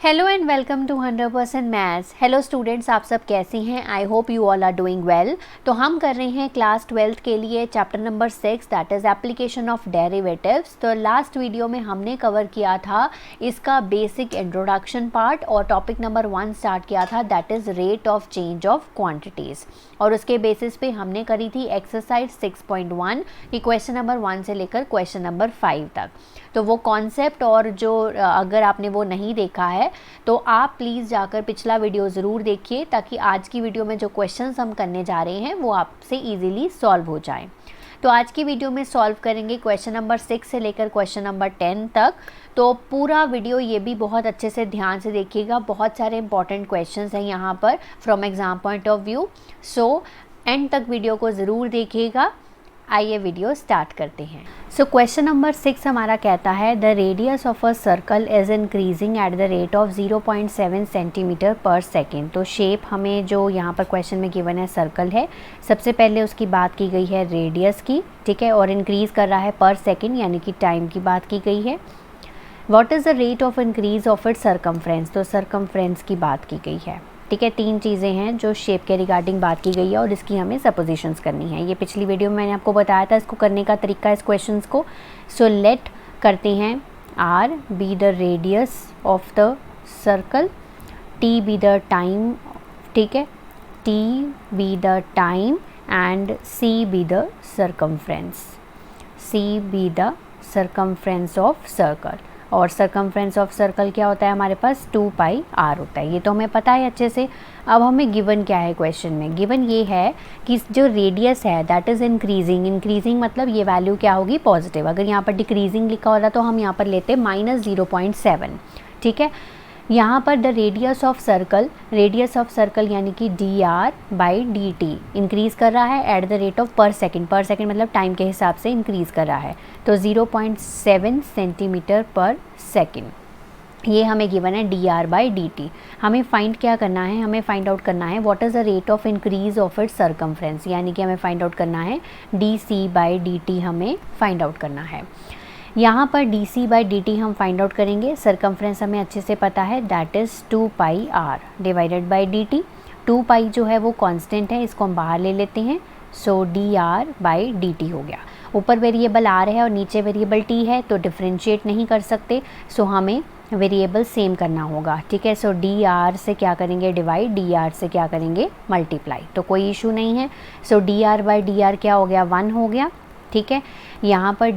Hello and welcome to 100% maths. Hello students, आप सब कैसे हैं? I hope you all are doing well. तो हम कर रहे हैं क्लास 12th के लिए chapter number 6 that is application of derivatives. तो लास्ट वीडियो में हमने कवर किया था इसका बेसिक इंट्रोडक्शन पार्ट और टॉपिक नंबर 1 स्टार्ट किया था that is rate of change of quantities, और उसके बेसिस पे हमने करी थी एक्सरसाइज 6.1 की क्वेश्चन नंबर 1 से लेकर क्वेश्चन नंबर 5 तक। तो वो कॉन्सेप्ट और जो अगर आपने वो नहीं देखा है तो आप प्लीज़ जाकर पिछला वीडियो ज़रूर देखिए ताकि आज की वीडियो में जो क्वेश्चंस हम करने जा रहे हैं वो आपसे इजीली सॉल्व हो जाए। तो आज की वीडियो में सॉल्व करेंगे क्वेश्चन नंबर 6 से लेकर क्वेश्चन नंबर 10 तक। तो पूरा वीडियो ये भी बहुत अच्छे से ध्यान से देखिएगा, बहुत सारे इंपॉर्टेंट क्वेश्चंस हैं यहाँ पर from exam point of view. So and तक वीडियो को ज़रूर देखिएगा। आइए वीडियो स्टार्ट करते हैं। सो क्वेश्चन नंबर 6 हमारा कहता है the radius of a circle is increasing at the rate of 0.7 centimetre per second. तो शेप हमें जो यहाँ पर क्वेश्चन में गिवन है सर्कल है, सबसे पहले उसकी बात की गई है रेडियस की, ठीक है, और इंक्रीज़ कर रहा है पर सेकेंड यानी कि टाइम की बात की गई है। What is the rate of increase of its circumference, तो सरकमफ्रेंस की बात की गई है, ठीक है। 3 चीज़ें हैं जो शेप के रिगार्डिंग बात की गई है और इसकी हमें सपोजिशंस करनी है। ये पिछली वीडियो में मैंने आपको बताया था इसको करने का तरीका इस क्वेश्चंस को। सो लेट करते हैं r be the radius of the circle, t be the time, ठीक है, t be the time and c be the circumference, c be the circumference of circle. और सरकमफ्रेंस ऑफ सर्कल क्या होता है हमारे पास 2πr होता है, ये तो हमें पता है अच्छे से। अब हमें गिवन क्या है क्वेश्चन में, गिवन ये है कि जो रेडियस है दैट इज़ इंक्रीजिंग। इंक्रीजिंग मतलब ये वैल्यू क्या होगी, पॉजिटिव। अगर यहाँ पर डिक्रीजिंग लिखा होता तो हम यहाँ पर लेते -0.7, ठीक है। यहाँ पर द रेडियस ऑफ सर्कल यानी कि dr/dt इंक्रीज़ कर रहा है एट द रेट ऑफ पर सेकेंड मतलब टाइम के हिसाब से इंक्रीज़ कर रहा है। तो 0.7 सेंटीमीटर पर सेकेंड ये हमें गिवन है dr/dt। हमें फाइंड क्या करना है, हमें फाइंड आउट करना है what is the rate of increase of its circumference, यानी कि हमें फाइंड आउट करना है dc/dt, हमें फाइंड आउट करना है। यहाँ पर dc/dt हम फाइंड आउट करेंगे, सरकमफ्रेंस हमें अच्छे से पता है that is 2πr divided by dt। 2π जो है वो कांस्टेंट है, इसको हम बाहर ले लेते हैं। सो dr/dt हो गया। ऊपर वेरिएबल r है और नीचे वेरिएबल t है तो डिफ्रेंशिएट नहीं कर सकते, सो हमें वेरिएबल सेम करना होगा, ठीक है। सो dr से क्या करेंगे डिवाइड, dr से क्या करेंगे मल्टीप्लाई, तो कोई इशू नहीं है। सो dr/dr क्या हो गया 1 हो गया, ठीक है। यहाँ पर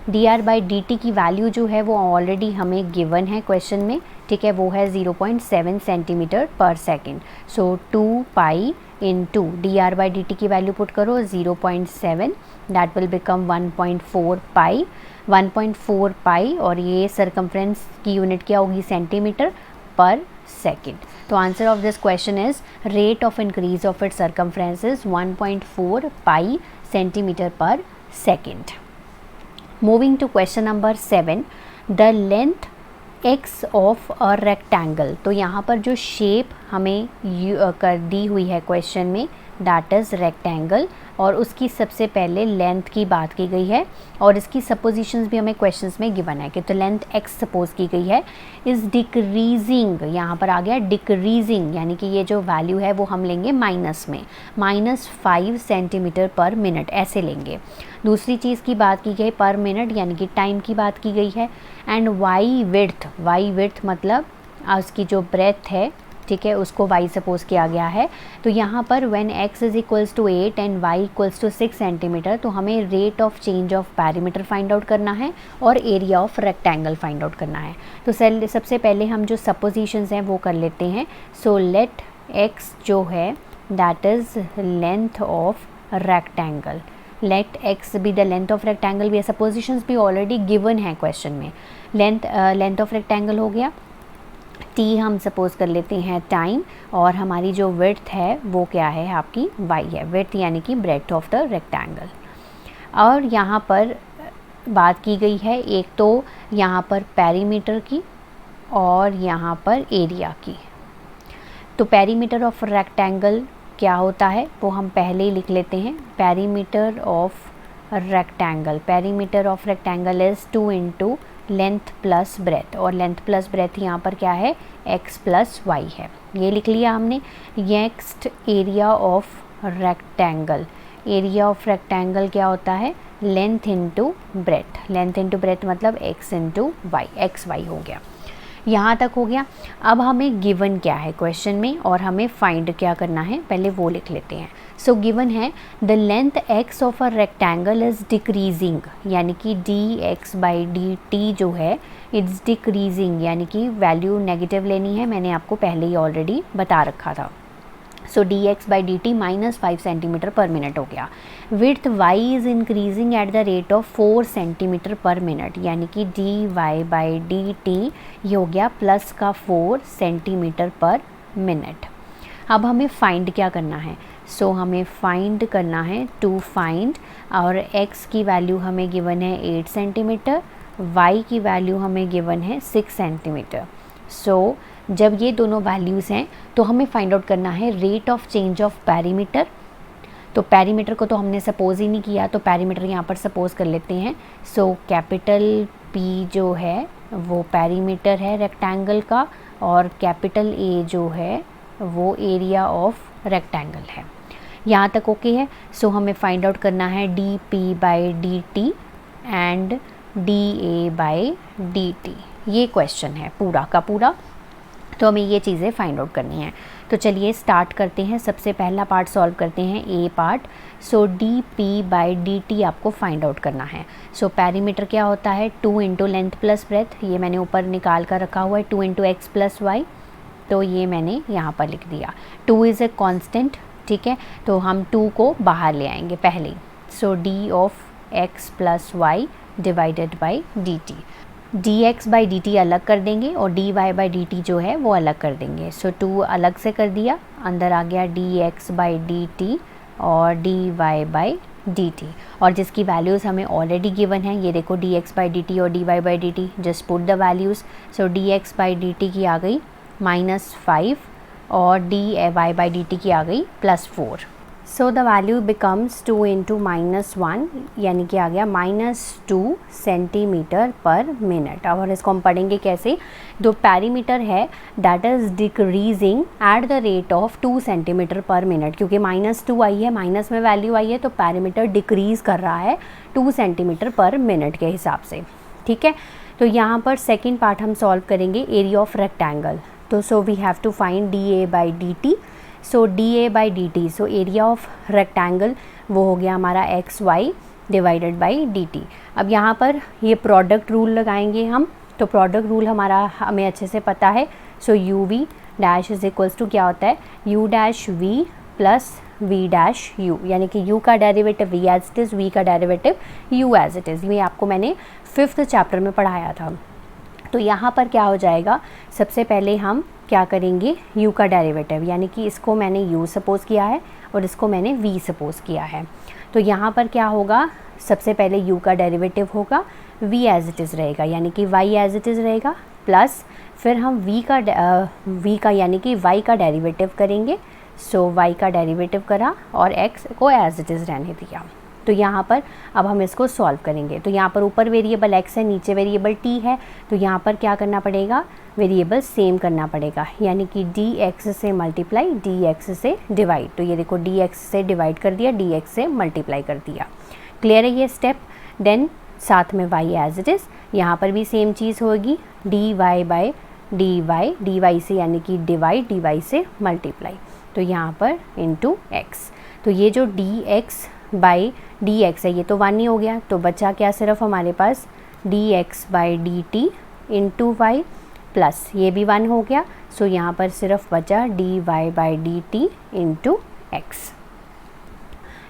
dr/dt की वैल्यू जो है वो ऑलरेडी हमें गिवन है क्वेश्चन में, ठीक है, वो है 0.7 सेंटीमीटर पर सेकेंड। सो 2π इंटू dr/dt की वैल्यू पुट करो 0.7, दैट विल बिकम 1.4π और ये सरकमफ्रेंस की यूनिट क्या होगी सेंटीमीटर पर सेकेंड। तो answer of this question is rate of increase of its circumference is 1.4π centimetre per second. Moving to question number 7, the length x of a rectangle. तो यहाँ पर जो शेप हमें कर दी हुई है क्वेश्चन में दैट इज़ रेक्टेंगल, और उसकी सबसे पहले लेंथ की बात की गई है और इसकी सपोजिशंस भी हमें क्वेश्चंस में गिवन है कि तो लेंथ x सपोज की गई है इज़ डिक्रीजिंग, यहाँ पर आ गया डिक्रीजिंग, यानी कि ये जो वैल्यू है वो हम लेंगे माइनस में, -5 सेंटीमीटर पर मिनट ऐसे लेंगे। दूसरी चीज़ की बात की गई पर मिनट यानी कि टाइम की बात की गई है। एंड वाई विड्थ मतलब उसकी जो ब्रेथ है, ठीक है, उसको y सपोज किया गया है। तो यहाँ पर when x is equals to 8 and y equals to 6 centimetre, तो हमें rate of change of perimeter find out करना है और area of rectangle find out करना है। तो सबसे पहले हम जो सपोजिशंस हैं वो कर लेते हैं। सो लेट x जो है that is length of rectangle, let x be the length of rectangle, ये सपोजिशंस भी ऑलरेडी गिवन है क्वेश्चन में। लेंथ ऑफ रेक्टेंगल हो गया, t हम सपोज कर लेते हैं टाइम, और हमारी जो विड्थ है वो क्या है आपकी y है, विड्थ यानी कि ब्रेड्थ ऑफ द रेक्टेंगल। और यहाँ पर बात की गई है एक तो यहाँ पर पेरीमीटर की और यहाँ पर एरिया की। तो पेरीमीटर ऑफ रेक्टेंगल क्या होता है वो हम पहले ही लिख लेते हैं। Perimeter of rectangle is 2 into length plus breadth, और लेंथ प्लस ब्रेथ यहाँ पर क्या है, x प्लस वाई है। ये लिख लिया हमने। Next area of rectangle, area of rectangle क्या होता है, length into breadth, length into breadth मतलब x into y, x y हो गया। यहाँ तक हो गया। अब हमें गिवन क्या है क्वेश्चन में और हमें फाइंड क्या करना है, पहले वो लिख लेते हैं। सो गिवन है the length x of a rectangle is decreasing, यानी कि dx बाई dt जो है इट्स डिक्रीजिंग, यानी कि वैल्यू नेगेटिव लेनी है, मैंने आपको पहले ही ऑलरेडी बता रखा था। सो dx बाई dt -5 सेंटीमीटर पर मिनट हो गया। Width y is increasing at the rate of 4 centimetre पर मिनट, यानी कि dy बाई dt ये हो गया प्लस का 4 सेंटीमीटर पर मिनट। अब हमें फाइंड क्या करना है, सो हमें फाइंड करना है टू फाइंड, और x की वैल्यू हमें गिवन है 8 सेंटीमीटर, y की वैल्यू हमें गिवन है 6 सेंटीमीटर। सो जब ये दोनों वैल्यूज़ हैं तो हमें फाइंड आउट करना है rate of change of perimeter. तो पेरीमीटर को तो हमने सपोज ही नहीं किया, तो पेरीमीटर यहाँ पर सपोज कर लेते हैं। सो कैपिटल P जो है वो पेरीमीटर है रेक्टेंगल का, और कैपिटल A जो है वो एरिया ऑफ रेक्टेंगल है। यहाँ तक ओके है। सो हमें फाइंड आउट करना है dP by dt and dA by dt। ये क्वेश्चन है पूरा का पूरा, तो हमें ये चीज़ें फाइंड आउट करनी है। तो चलिए स्टार्ट करते हैं। सबसे पहला पार्ट सॉल्व करते हैं, a part. So dP by dt आपको फाइंड आउट करना है। सो पेरीमीटर क्या होता है, 2 इंटू लेंथ प्लस ब्रेथ, ये मैंने ऊपर निकाल कर रखा हुआ है, 2 इंटू एक्स प्लस वाई, तो ये मैंने यहाँ पर लिख दिया। 2 इज़ ए कॉन्स्टेंट, ठीक है, तो हम 2 को बाहर ले आएंगे पहले। So d of x plus y divided by dt, dx by dt अलग कर देंगे और dy बाई dt जो है वो अलग कर देंगे। सो 2 अलग से कर दिया, अंदर आ गया dx बाई dt और dy बाई dt, और जिसकी वैल्यूज़ हमें ऑलरेडी गिवन है, ये देखो dx बाई dt और dy by dt, just put the values. So dx by dt की आ गई -5 और dy बाई dt की आ गई +4। So the value becomes 2 into -1, यानी कि आ गया -2 सेंटीमीटर पर मिनट। और इसको हम पढ़ेंगे कैसे, जो पेरीमीटर है that is decreasing eight the rate of 2 centimetre पर मिनट, क्योंकि -2 आई है, माइनस में वैल्यू आई है, तो पेरीमीटर डिक्रीज़ कर रहा है 2 सेंटीमीटर पर मिनट के हिसाब से, ठीक है। तो यहाँ पर सेकेंड पार्ट हम सॉल्व करेंगे, एरिया ऑफ रेक्टेंगल। तो so we have to find dA by dt। So dA by dt, so area of rectangle वो हो गया हमारा XY डिवाइडेड बाई dt। अब यहाँ पर ये प्रोडक्ट रूल लगाएंगे हम, तो प्रोडक्ट रूल हमारा हमें अच्छे से पता है। So UV dash is equals to क्या होता है, U dash V plus V dash U, यानी कि U का derivative V as it is, V का derivative U as it is. ये आपको मैंने 5th चैप्टर में पढ़ाया था। तो यहाँ पर क्या हो जाएगा, सबसे पहले हम क्या करेंगे, u का डेरिवेटिव, यानी कि इसको मैंने u सपोज़ किया है और इसको मैंने v सपोज़ किया है। तो यहाँ पर क्या होगा, सबसे पहले u का डेरिवेटिव होगा, v एज इट इज़ रहेगा, यानी कि y एज इट इज़ रहेगा, प्लस फिर हम v का यानी कि y का डेरिवेटिव करेंगे। सो y का डेरिवेटिव करा और x को एज इट इज़ रहने दिया। तो यहाँ पर अब हम इसको सॉल्व करेंगे। तो यहाँ पर ऊपर वेरिएबल x है, नीचे वेरिएबल t है, तो यहाँ पर क्या करना पड़ेगा, वेरिएबल सेम करना पड़ेगा, यानी कि dx से मल्टीप्लाई dx से डिवाइड। तो ये देखो dx से डिवाइड कर दिया, dx से मल्टीप्लाई कर दिया। क्लियर है ये स्टेप। देन साथ में y एज इट इज़, यहाँ पर भी सेम चीज़ होगी, dy बाई dy से यानी कि डिवाइड, dy से मल्टीप्लाई, तो यहाँ पर इंटू x। तो ये जो dx बाई dx है ये तो 1 ही हो गया, तो बचा क्या सिर्फ हमारे पास dx by dt into y, plus ये भी 1 हो गया। सो यहाँ पर सिर्फ बचा dy by dt into x।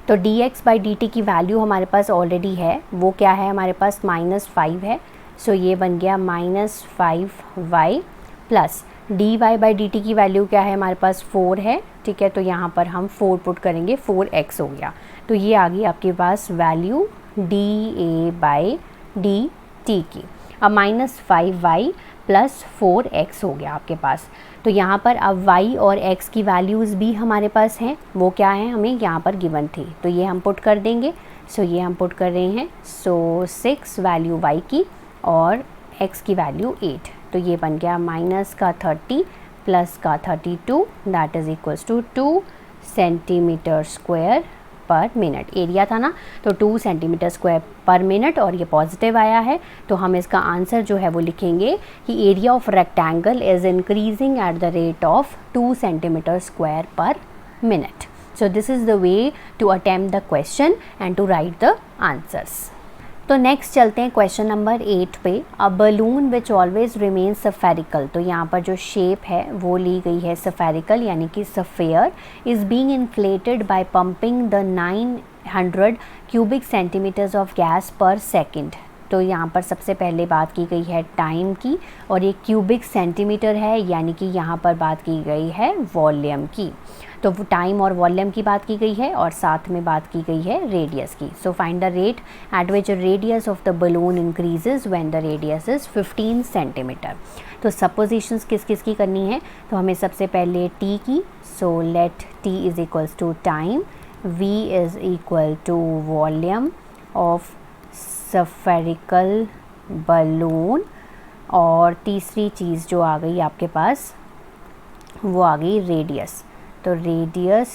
तो dx बाई dt की वैल्यू हमारे पास ऑलरेडी है, वो क्या है हमारे पास -5 है। सो ये बन गया -5y plus dy by dt की वैल्यू क्या है हमारे पास 4 है, ठीक है। तो यहाँ पर हम 4 पुट करेंगे, 4x हो गया। तो ये आ गई आपके पास वैल्यू dA बाई dt की। अब -5y प्लस 4x हो गया आपके पास। तो यहाँ पर अब y और x की वैल्यूज़ भी हमारे पास हैं, वो क्या है हमें यहाँ पर गिवन थी, तो ये हम पुट कर देंगे। सो ये हम पुट कर रहे हैं। सो 6 वैल्यू y की और x की वैल्यू 8, तो ये बन गया माइनस का 30 प्लस का 32 that is equals to 2 centimetre square per minute. एरिया था ना, तो 2 सेंटीमीटर स्क्वायर पर मिनट और ये पॉजिटिव आया है, तो हम इसका आंसर जो है वो लिखेंगे कि area of rectangle is increasing at the rate of 2 centimetre square per minute. So this is the way to attempt the question and to write the answers. तो नेक्स्ट चलते हैं क्वेश्चन नंबर 8 पे। A balloon which always remains spherical, तो यहाँ पर जो shape है वो ली गई है सफेरिकल यानी कि sphere, is being inflated by pumping the 900 cubic centimetres of gas per second. तो यहाँ पर सबसे पहले बात की गई है टाइम की और ये क्यूबिक सेंटीमीटर है यानी कि यहाँ पर बात की गई है वॉल्यूम की। तो टाइम और वॉल्यूम की बात की गई है और साथ में बात की गई है रेडियस की। सो find the rate at which radius of the balloon increases when the radius is 15 centimetre. तो सपोजिशंस किस किस की करनी है, तो हमें सबसे पहले टी की। So let t is equals to time, v is equal to volume of spherical balloon, और तीसरी चीज़ जो आ गई आपके पास वो आ गई रेडियस। तो radius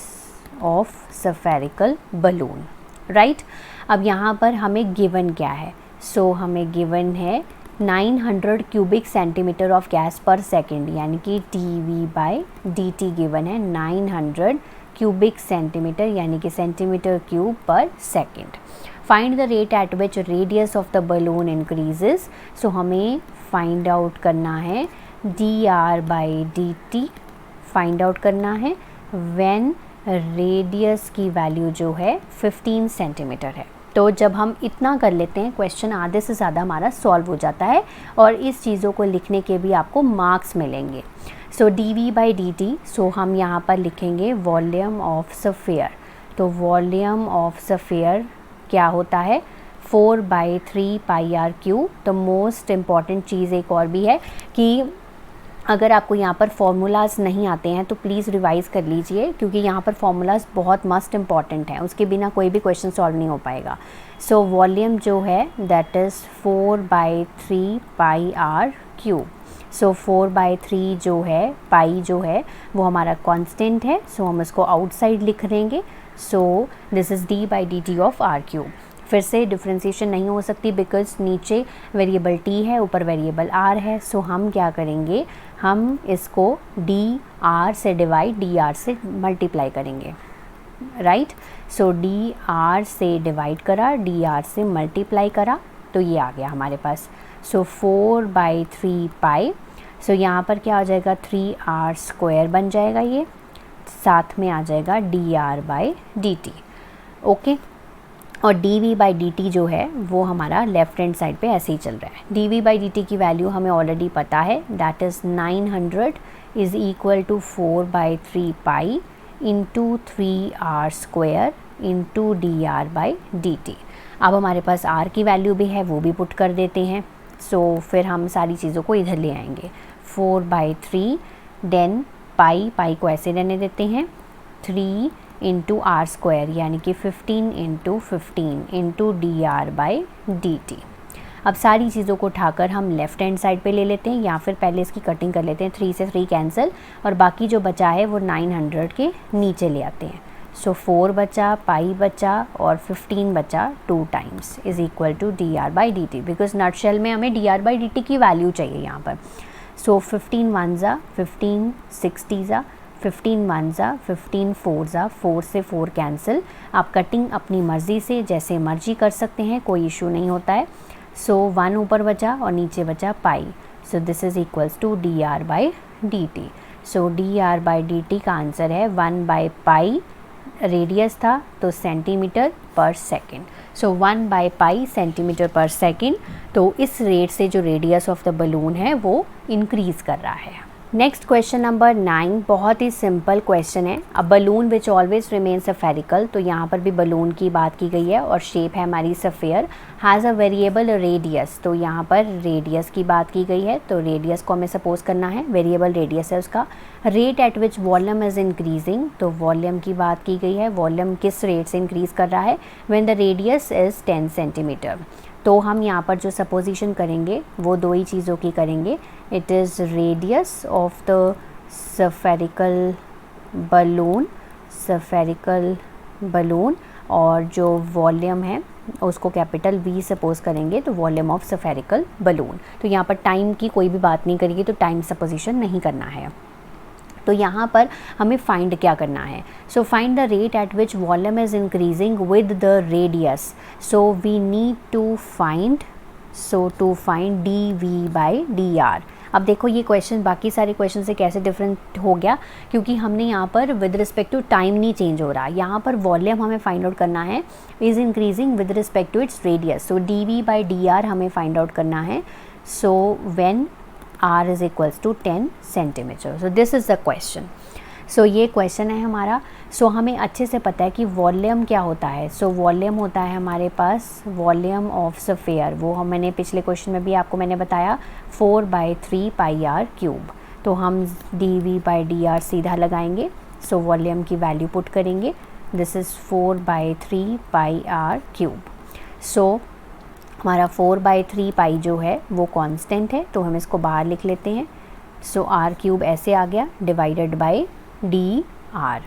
of spherical balloon, right. अब यहाँ पर हमें गिवन क्या है, सो हमें गिवन है 900 cubic centimetre of gas per second यानी कि T by D T given है 900 क्यूबिक सेंटीमीटर यानी कि centimetre cube per second. Find the rate at which radius of the balloon increases, so हमें फाइंड आउट करना है D are by D T find out करना है when radius की value जो है 15 सेंटीमीटर है। तो जब हम इतना कर लेते हैं क्वेश्चन आधे से ज़्यादा हमारा सॉल्व हो जाता है और इस चीज़ों को लिखने के भी आपको मार्क्स मिलेंगे। So D we by D T, so हम यहाँ पर लिखेंगे वॉल्यूम ऑफ सफ़ेयर। तो वॉल्यूम ऑफ सफ़ेयर क्या होता है 4/3 पाई आर क्यू। तो मोस्ट इम्पॉर्टेंट चीज़ एक और भी है कि अगर आपको यहाँ पर फॉर्मूलाज़ नहीं आते हैं तो प्लीज़ रिवाइज़ कर लीजिए, क्योंकि यहाँ पर फॉर्मूलाज़ बहुत मस्ट इम्पॉर्टेंट हैं, उसके बिना कोई भी क्वेश्चन सॉल्व नहीं हो पाएगा। सो वॉल्यूम जो है that is 4/3 pi R cube. So 4/3 जो है पाई जो है वो हमारा कांस्टेंट है, सो हम इसको आउटसाइड लिख देंगे। So this is d by D t of r cube. फिर से डिफ्रेंसिएशन नहीं हो सकती बिकॉज नीचे वेरिएबल टी है ऊपर वेरिएबल आर है। सो हम क्या करेंगे, हम इसको डी आर से डिवाइड डी आर से मल्टीप्लाई करेंगे, राइट। सो डी आर से डिवाइड करा डी आर से मल्टीप्लाई करा तो ये आ गया हमारे पास। सो 4/3 पाई, सो यहाँ पर क्या आ जाएगा 3r स्क्वायर बन जाएगा, ये साथ में आ जाएगा D are by D T, okay. और D we by D T जो है वो हमारा लेफ्ट हैंड साइड पे ऐसे ही चल रहा है। D we by D t की वैल्यू हमें ऑलरेडी पता है, that is 900 is equal to 4/3 pi into 3r square into d are by D t. अब हमारे पास r की वैल्यू भी है, वो भी पुट कर देते हैं। सो फिर हम सारी चीज़ों को इधर ले आएंगे। 4/3 देन पाई को ऐसे रहने देते हैं 3 इंटू आर स्क्वायर यानी कि 15 into 15 into d are by D t. अब सारी चीज़ों को उठाकर हम लेफ़्ट हैंड साइड पे ले लेते हैं या फिर पहले इसकी कटिंग कर लेते हैं। 3 से 3 कैंसिल और बाकी जो बचा है वो 900 के नीचे ले आते हैं। सो 4 बचा, पाई बचा और 15 बचा 2 times is equal to D R by D t, because nutshell में हमें d are by D t की वैल्यू चाहिए यहाँ पर। सो 15 1 ज़ा 15, 60 ज़ा 15 1 ज़ा 15 4 ज़ा 4 से 4 कैंसिल। आप कटिंग अपनी मर्ज़ी से जैसे मर्जी कर सकते हैं, कोई इशू नहीं होता है। सो 1 ऊपर बचा और नीचे बचा pi. So this is equals to D R by D T. सो D are by D T का आंसर है 1/पाई, रेडियस था तो सेंटीमीटर पर सेकेंड। सो 1/पाई सेंटीमीटर पर सेकेंड। तो इस रेट से जो रेडियस ऑफ द बलून है वो इंक्रीज़ कर रहा है। नेक्स्ट क्वेश्चन नंबर 9 बहुत ही सिंपल क्वेश्चन है। A balloon which always remains spherical, तो यहाँ पर भी बलून की बात की गई है और शेप है हमारी sphere, has a variable radius. तो यहाँ पर रेडियस की बात की गई है, तो रेडियस को हमें सपोज करना है, वेरिएबल रेडियस है उसका। Rate at which volume is increasing, तो वॉल्यूम की बात की गई है, वॉल्यूम किस रेट से इंक्रीज़ कर रहा है, when the radius is 10 centimetre. तो हम यहाँ पर जो सपोजिशन करेंगे वो दो ही चीज़ों की करेंगे. It is radius of the spherical balloon और जो वॉल्यूम है उसको कैपिटल V सपोज करेंगे, तो वॉल्यूम ऑफ स्फेरिकल बलून. तो यहाँ पर टाइम की कोई भी बात नहीं करेगी, तो टाइम सपोजिशन नहीं करना है. तो यहाँ पर हमें फाइंड क्या करना है. So find the rate at which volume is increasing with the radius. So we need to find dV/dr. अब देखो ये क्वेश्चन बाकी सारे क्वेश्चन से कैसे डिफरेंट हो गया, क्योंकि हमने यहाँ पर विद रिस्पेक्ट टू टाइम नहीं चेंज हो रहा. यहाँ पर वॉल्यूम हमें फाइंड आउट करना है is increasing with respect to its radius. So dV/dr हमें फाइंड आउट करना है. So when r is equals to 10 centimetre. So this is the question. So ये क्वेश्चन है हमारा. सो हमें अच्छे से पता है कि वॉल्यूम क्या होता है. सो वॉल्यूम होता है हमारे पास वॉल्यूम ऑफ स्फीयर. वो मैंने पिछले क्वेश्चन में भी आपको मैंने बताया 4/3 πr³. तो हम dV/dr सीधा लगाएंगे. सो वॉल्यूम की वैल्यू पुट करेंगे. This is 4/3 πr³. सो हमारा 4/3 पाई जो है वो कांस्टेंट है, तो हम इसको बाहर लिख लेते हैं. सो r³ ऐसे आ गया डिवाइडेड बाय dr.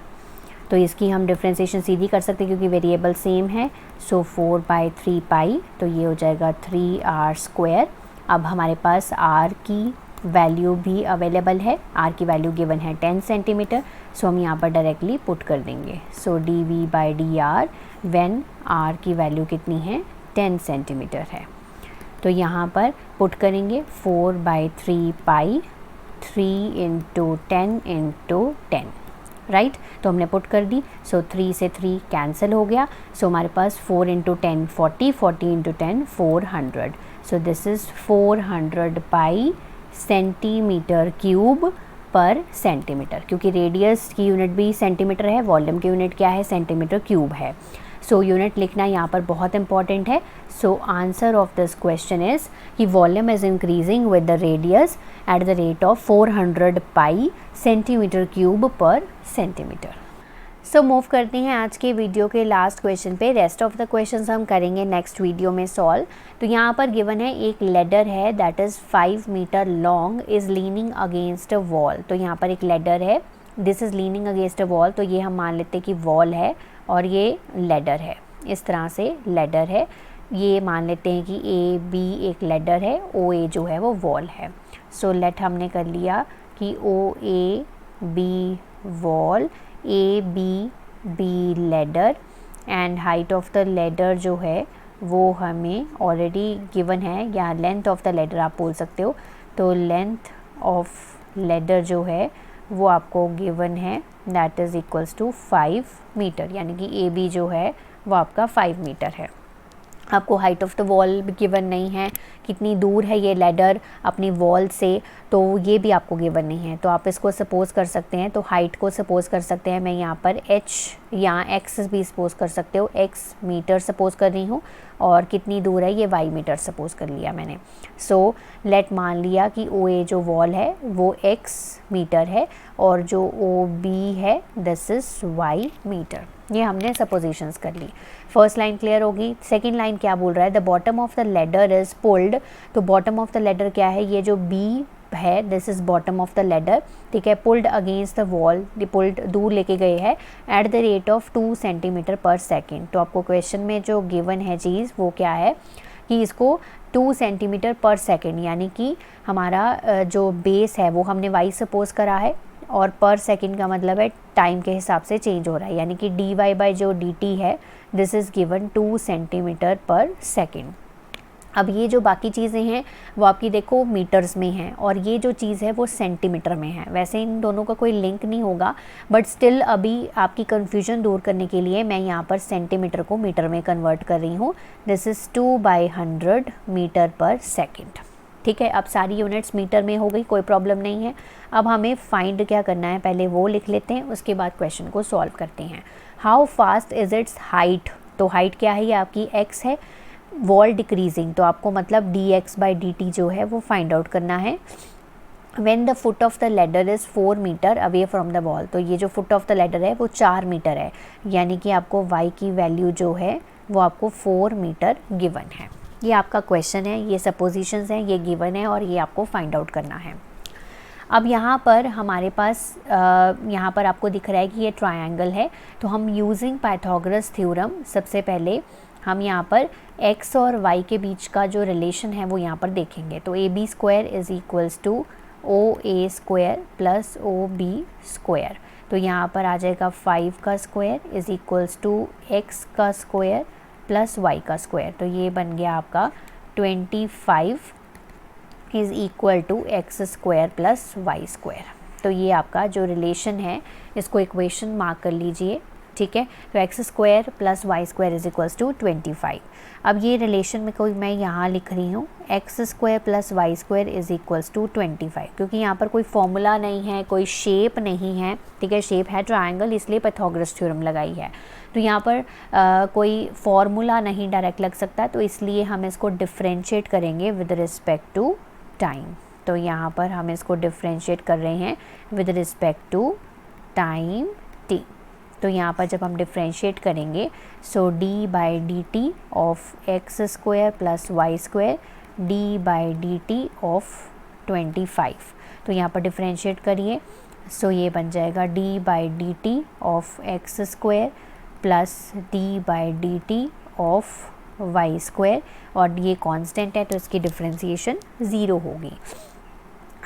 तो इसकी हम डिफ्रेंसिएशन सीधी कर सकते हैं क्योंकि वेरिएबल सेम है. सो 4/3 पाई, तो ये हो जाएगा 3r². अब हमारे पास r की वैल्यू भी अवेलेबल है. r की वैल्यू गिवन है 10 सेंटीमीटर. सो हम यहाँ पर डायरेक्टली पुट कर देंगे. सो dV/dr व्हेन r की वैल्यू कितनी है 10 सेंटीमीटर है. तो यहाँ पर पुट करेंगे 4/3 पाई 3 × 10 × 10, राइट. तो हमने पुट कर दी. सो 3 से 3 कैंसिल हो गया. सो हमारे पास 4 × 10 40, 40 × 10 400. सो this is 400 pi cm³ per centimetre, क्योंकि रेडियस की यूनिट भी सेंटीमीटर है, वॉल्यूम की यूनिट क्या है cm³ है. सो यूनिट लिखना यहाँ पर बहुत इंपॉर्टेंट है. So answer of this question is कि volume is increasing with the radius at the rate of 400 pi cm³ per centimetre. So move करते हैं आज के वीडियो के लास्ट क्वेश्चन पे. रेस्ट ऑफ द क्वेश्चंस हम करेंगे नेक्स्ट वीडियो में सॉल्व. तो यहाँ पर गिवन है एक लेडर है that is 5 metre long is leaning against a wall. तो यहाँ पर एक लेडर है, this is leaning against a wall. तो ये हम मान लेते हैं कि वॉल है और ये लेडर है. इस तरह से लेडर है. ये मान लेते हैं कि AB एक लेडर है, OA जो है वो वॉल है. सो लेट हमने कर लिया कि OAB wall, ABB ladder and height of the ladder जो है वो हमें ऑलरेडी गिवन है, या लेंथ ऑफ द लेडर आप बोल सकते हो. तो लेंथ ऑफ लेडर जो है वो आपको गिवन है that is equals to 5 metre, यानी कि AB जो है वो आपका 5 मीटर है. आपको हाइट ऑफ द वॉल भी गिवन नहीं है, कितनी दूर है ये लेडर अपनी वॉल से, तो ये भी आपको गिवन नहीं है. तो आप इसको सपोज़ कर सकते हैं. तो हाइट को सपोज़ कर सकते हैं. मैं यहाँ पर h या x भी सपोज़ कर सकते हो. x मीटर सपोज़ कर रही हूँ और कितनी दूर है ये y मीटर सपोज़ कर लिया मैंने. सो लेट मान लिया कि OA जो वॉल है वो x मीटर है और जो OB है दिस इज़ y मीटर. ये हमने सपोजिशंस कर ली. फर्स्ट लाइन क्लियर होगी. सेकंड लाइन क्या बोल रहा है, the bottom of the ladder is pulled. तो बॉटम ऑफ द लेडर क्या है, ये जो B है this is bottom of the ladder, ठीक है. Pulled against the wall, pulled दूर लेके गए हैं eight the rate of 2 centimetre per second. तो आपको क्वेश्चन में जो गिवन है चीज़ वो क्या है कि इसको 2 सेंटीमीटर पर सेकेंड, यानी कि हमारा जो बेस है वो हमने y सपोज़ करा है और पर सेकेंड का मतलब है टाइम के हिसाब से चेंज हो रहा है, यानी कि dy जो dt है this is given 2 centimetre per second. अब ये जो बाकी चीज़ें हैं वो आपकी देखो मीटर्स में हैं और ये जो चीज़ है वो सेंटीमीटर में है. वैसे इन दोनों का कोई लिंक नहीं होगा, बट स्टिल अभी आपकी कन्फ्यूजन दूर करने के लिए मैं यहाँ पर सेंटीमीटर को मीटर में कन्वर्ट कर रही हूँ. दिस इज़ 2/100 मीटर पर सेकेंड, ठीक है. अब सारी यूनिट्स मीटर में हो गई, कोई प्रॉब्लम नहीं है. अब हमें फाइंड क्या करना है, पहले वो लिख लेते हैं, उसके बाद क्वेश्चन को सॉल्व करते हैं. How fast is it's height. तो हाइट क्या है, ये आपकी x है. वॉल डिक्रीजिंग, तो आपको मतलब dx/dt जो है वो फाइंड आउट करना है. When the foot of the ladder is 4 metre away from the wall. तो ये जो फुट ऑफ द लेडर है वो 4 मीटर है, यानी कि आपको y की वैल्यू जो है वो आपको 4 मीटर गिवन है. ये आपका क्वेश्चन है, ये सपोजिशंस हैं, ये गिवन है और ये आपको फाइंड आउट करना है। अब यहाँ पर हमारे पास यहाँ पर आपको दिख रहा है कि ये ट्रायंगल है, तो हम यूजिंग पाइथागोरस थ्योरम सबसे पहले हम यहाँ पर x और y के बीच का जो रिलेशन है वो यहाँ पर देखेंगे। तो AB square is equals to OA square plus OB square. तो यहाँ पर आ जाएगा 5 का square is equals to x का स्क्वायर प्लस y का स्क्वायर। तो ये बन गया आपका 25 is equal to x square plus y square. तो ये आपका जो रिलेशन है इसको इक्वेशन मार्क कर लीजिए, ठीक है। तो x square plus y square is equals to 25। अब ये रिलेशन में कोई मैं यहाँ लिख रही हूँ x square plus y square is equals to 25, क्योंकि यहाँ पर कोई फॉर्मूला नहीं है, कोई शेप नहीं है, ठीक है। शेप है ट्रायंगल, इसलिए पाइथागोरस थ्योरम लगाई है। तो यहाँ पर कोई फॉर्मूला नहीं डायरेक्ट लग सकता, तो इसलिए हम इसको डिफ्रेंशिएट करेंगे विद रिस्पेक्ट टू टाइम। तो यहाँ पर हम इसको डिफ्रेंशिएट कर रहे हैं with respect to time t। तो यहाँ पर जब हम डिफ्रेंशिएट करेंगे so d by D t of x square plus y square d by D t of 25। तो यहाँ पर डिफ्रेंशिएट करिए, सो ये बन जाएगा d by D t of x square plus d by D t of y square, और ये constant है तो इसकी डिफरेंशिएशन 0 होगी।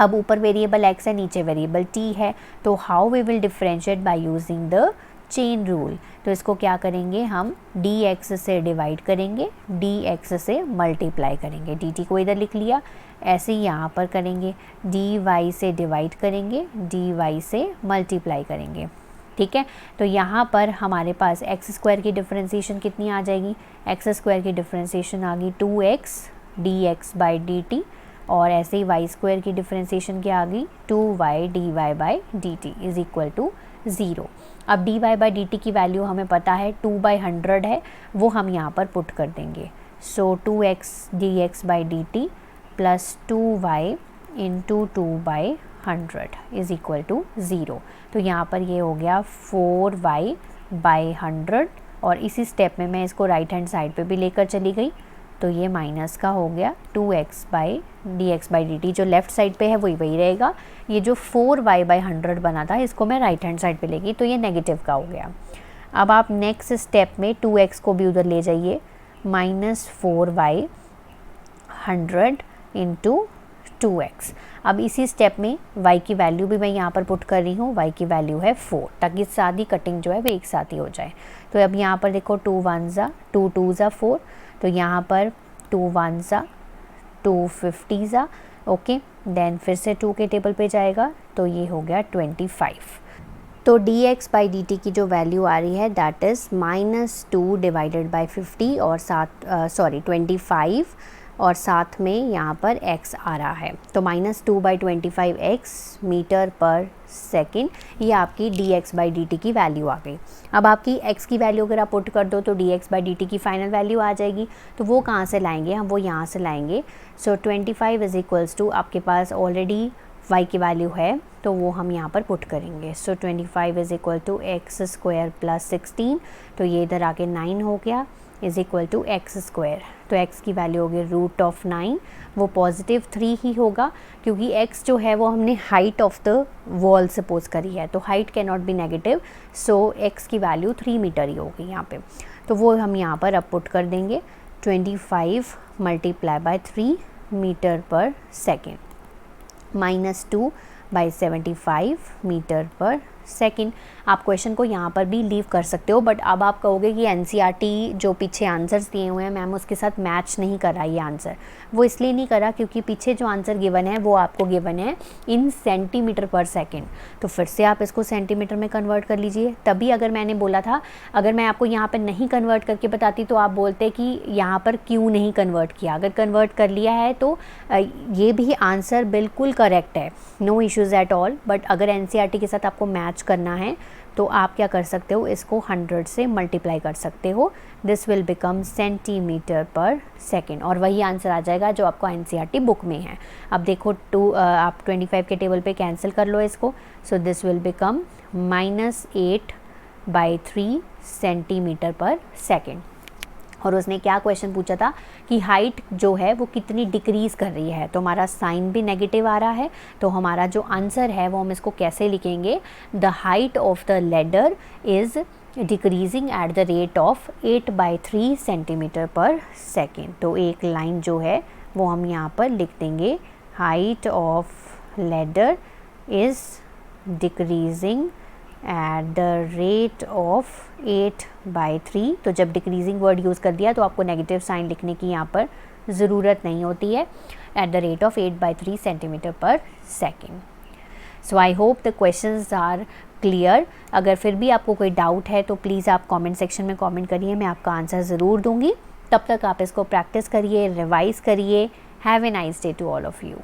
अब ऊपर वेरिएबल x है, नीचे वेरिएबल t है, तो how we will differentiate by using the chain rule. तो इसको क्या करेंगे, हम dx से डिवाइड करेंगे, dx से मल्टीप्लाई करेंगे, dt को इधर लिख लिया, ऐसे ही यहाँ पर करेंगे, dy से डिवाइड करेंगे, dy से मल्टीप्लाई करेंगे, ठीक है। तो यहाँ पर हमारे पास एक्स स्क्वायर की डिफरेंशिएशन कितनी आ जाएगी, एक्स स्क्वायर की डिफरेंशिएशन आ गई 2x dx by D t, और ऐसे ही वाई स्क्वायर की डिफरेंशिएशन क्या आ गई 2y dy by D t is equal to 0। अब dy बाई डी टी की वैल्यू हमें पता है 2/100 है, वो हम यहाँ पर पुट कर देंगे। So 2x dx by D T plus 2y into 2/100 is equal to 0। तो यहाँ पर ये हो गया 4y बाई 100, और इसी स्टेप में मैं इसको राइट हैंड साइड पे भी लेकर चली गई, तो ये माइनस का हो गया 2x by dx by D T, जो लेफ़्ट साइड पे है वही रहेगा। ये जो 4y बाई 100 बना था इसको मैं राइट हैंड साइड पे लेगी, तो ये नेगेटिव का हो गया। अब आप नेक्स्ट स्टेप में 2x को भी उधर ले जाइए, माइनस 4y 100 इंटू 2x। अब इसी स्टेप में y की वैल्यू भी मैं यहाँ पर पुट कर रही हूँ, y की वैल्यू है 4, ताकि सारी कटिंग जो है वो एक साथ ही हो जाए। तो अब यहाँ पर देखो 2 1 ज़ा 2 2 ज़ा 4, तो यहाँ पर 2 1 ज़ा 2 50 ज़ा, ओके। देन फिर से 2 के टेबल पे जाएगा, तो ये हो गया 25। तो dx बाई डी टी की जो वैल्यू आ रही है दैट इज़ -2 डिवाइडेड बाई 50 और 25, और साथ में यहाँ पर x आ रहा है, तो -2/25 x मीटर पर सेकेंड, ये आपकी dx बाई डी टी की वैल्यू आ गई। अब आपकी x की वैल्यू अगर आप पुट कर दो तो dx बाई डी टी की फाइनल वैल्यू आ जाएगी, तो वो कहाँ से लाएंगे हम, वो यहाँ से लाएंगे। सो 25 इज़ इक्वल्स टू, आपके पास ऑलरेडी y की वैल्यू है तो वो हम यहाँ पर पुट करेंगे। So 25 is equal to x square plus 16, तो ये इधर आके 9 हो गया, is equal to x square. तो x की वैल्यू होगी √9, वो पॉजिटिव 3 ही होगा, क्योंकि x जो है वो हमने height of the wall suppose करी है, तो height can not be negative, so x की वैल्यू 3 मीटर ही होगी यहाँ पे। तो वो हम यहाँ पर अब पुट कर देंगे, 25 मल्टीप्लाई बाय 3 मीटर पर सेकेंड, -2/75 मीटर पर सेकेंड। आप क्वेश्चन को यहाँ पर भी लीव कर सकते हो, बट अब आप कहोगे कि एनसीईआरटी जो पीछे आंसर्स दिए हुए हैं मैम उसके साथ मैच नहीं करा ये आंसर। वो इसलिए नहीं करा क्योंकि पीछे जो आंसर गिवन है वो आपको गिवन है इन सेंटीमीटर पर सेकेंड, तो फिर से आप इसको सेंटीमीटर में कन्वर्ट कर लीजिए। तभी अगर मैंने बोला था, अगर मैं आपको यहाँ पर नहीं कन्वर्ट करके बताती तो आप बोलते कि यहाँ पर क्यों नहीं कन्वर्ट किया। अगर कन्वर्ट कर लिया है तो ये भी आंसर बिल्कुल करेक्ट है, no issues at all. But अगर एनसीईआरटी के साथ आपको मैच करना है तो आप क्या कर सकते हो, इसको 100 से मल्टीप्लाई कर सकते हो, this will become centimetre per second, और वही आंसर आ जाएगा जो आपको एनसीईआरटी बुक में है। अब देखो आप 25 के टेबल पे कैंसिल कर लो इसको, so this will become -8/3 centimetre per second. और उसने क्या क्वेश्चन पूछा था कि हाइट जो है वो कितनी डिक्रीज़ कर रही है। तो हमारा साइन भी नेगेटिव आ रहा है, तो हमारा जो आंसर है वो हम इसको कैसे लिखेंगे, the height of the ladder is decreasing eight the rate of 8/3 centimetre per second. तो एक लाइन जो है वो हम यहाँ पर लिख देंगे, height of ladder is decreasing eight the rate of 8/3। तो जब डिक्रीजिंग वर्ड यूज़ कर दिया तो आपको नेगेटिव साइन लिखने की यहाँ पर ज़रूरत नहीं होती है, at the rate of 8/3 centimetre per second. So I hope the questions are clear. अगर फिर भी आपको कोई डाउट है तो प्लीज़ आप कमेंट सेक्शन में कमेंट करिए, मैं आपका आंसर ज़रूर दूंगी। तब तक आप इसको प्रैक्टिस करिए, रिवाइज़ करिए। Have a nice day to all of you.